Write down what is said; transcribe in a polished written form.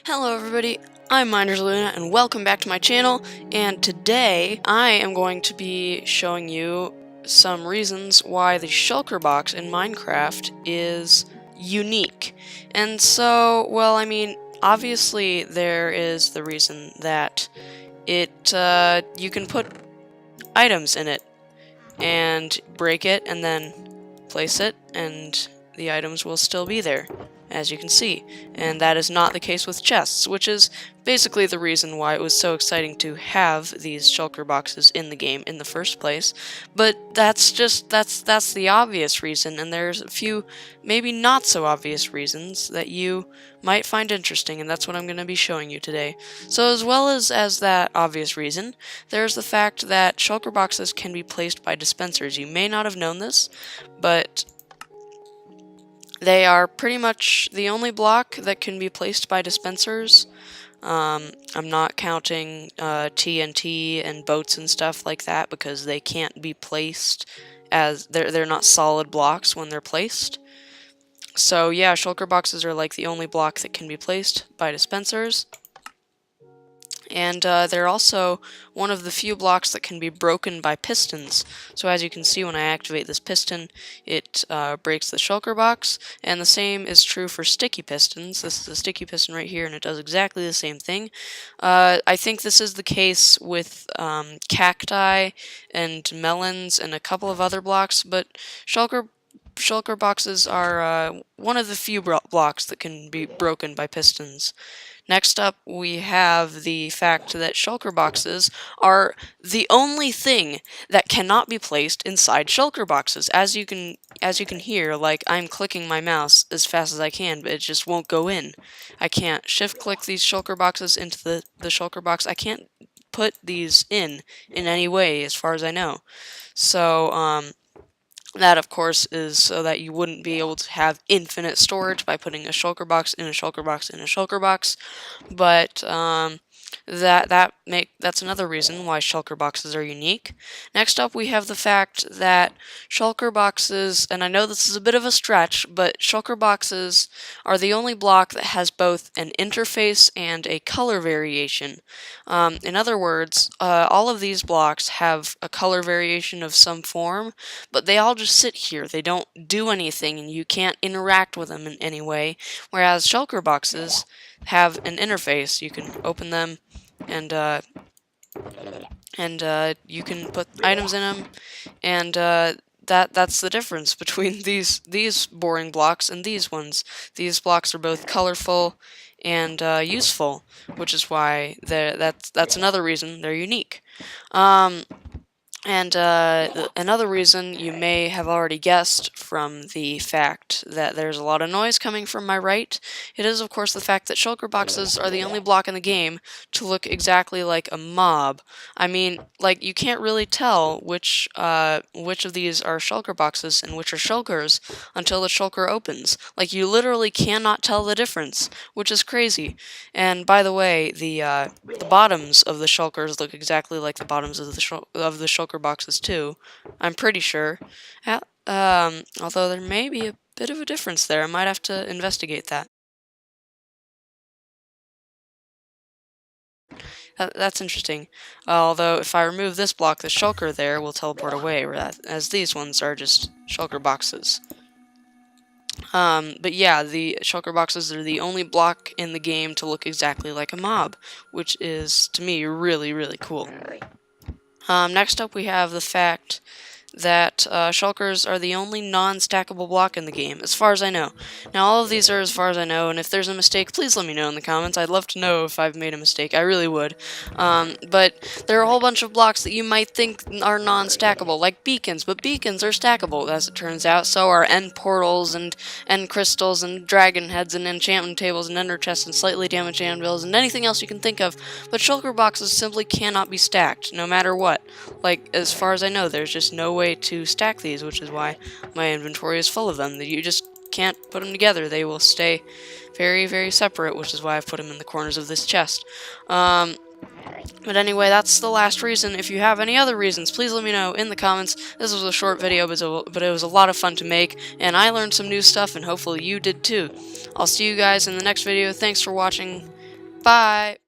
Hello everybody, I'm Minders Luna and welcome back to my channel, and today I am going to be showing you some reasons why the Shulker box in Minecraft is unique. And so, well, I mean, obviously there is the reason that you can put items in it and break it and then place it and the items will still be there, as you can see. And that is not the case with chests, which is basically the reason why it was so exciting to have these shulker boxes in the game in the first place. But that's the obvious reason, and there's a few maybe not so obvious reasons that you might find interesting, and that's what I'm going to be showing you today. So as well as that obvious reason, there's the fact that shulker boxes can be placed by dispensers. You may not have known this, but they are pretty much the only block that can be placed by dispensers. I'm not counting TNT and boats and stuff like that because they can't be placed as they're not solid blocks when they're placed. So yeah, shulker boxes are like the only block that can be placed by dispensers. And they're also one of the few blocks that can be broken by pistons. So as you can see, when I activate this piston, it breaks the shulker box, and the same is true for sticky pistons. This is a sticky piston right here, and it does exactly the same thing. I think this is the case with cacti and melons and a couple of other blocks, but shulker boxes are one of the few blocks that can be broken by pistons. Next up, we have the fact that shulker boxes are the only thing that cannot be placed inside shulker boxes. As you can hear, like, I'm clicking my mouse as fast as I can, but it just won't go in. I can't shift click these shulker boxes into the shulker box. I can't put these in any way, as far as I know. So, that, of course, is so that you wouldn't be able to have infinite storage by putting a shulker box in a shulker box in a shulker box. But that's another reason why shulker boxes are unique. Next up, we have the fact that shulker boxes, and I know this is a bit of a stretch, but shulker boxes are the only block that has both an interface and a color variation. In other words, all of these blocks have a color variation of some form, but they all just sit here. They don't do anything, and you can't interact with them in any way, whereas shulker boxes have an interface. You can open them, and you can put items in them, and that's the difference between these boring blocks and these ones. These blocks are both colorful and useful, which is why that's another reason they're unique. And another reason you may have already guessed from the fact that there's a lot of noise coming from my right, it is of course the fact that shulker boxes are the only block in the game to look exactly like a mob. I mean, like, you can't really tell which of these are shulker boxes and which are shulkers until the shulker opens. Like, you literally cannot tell the difference, which is crazy. And by the way, the bottoms of the shulkers look exactly like the bottoms of the shulker boxes too, I'm pretty sure. Although there may be a bit of a difference there. I might have to investigate that. That's interesting. Although if I remove this block, the shulker there will teleport away, as these ones are just shulker boxes. But yeah, the shulker boxes are the only block in the game to look exactly like a mob, which is, to me, really, really cool. Next up, we have the fact that shulkers are the only non-stackable block in the game, as far as I know. Now, all of these are as far as I know, and if there's a mistake, please let me know in the comments. I'd love to know if I've made a mistake. I really would. But there are a whole bunch of blocks that you might think are non-stackable, like beacons, but beacons are stackable, as it turns out. So are end portals, and end crystals, and dragon heads, and enchantment tables, and ender chests, and slightly damaged anvils, and anything else you can think of. But shulker boxes simply cannot be stacked, no matter what. Like, as far as I know, there's just no way to stack these, which is why my inventory is full of them. You just can't put them together. They will stay very, very separate, which is why I've put them in the corners of this chest. But anyway, that's the last reason. If you have any other reasons, please let me know in the comments. This was a short video, but it was a lot of fun to make, and I learned some new stuff, and hopefully you did too. I'll see you guys in the next video. Thanks for watching. Bye!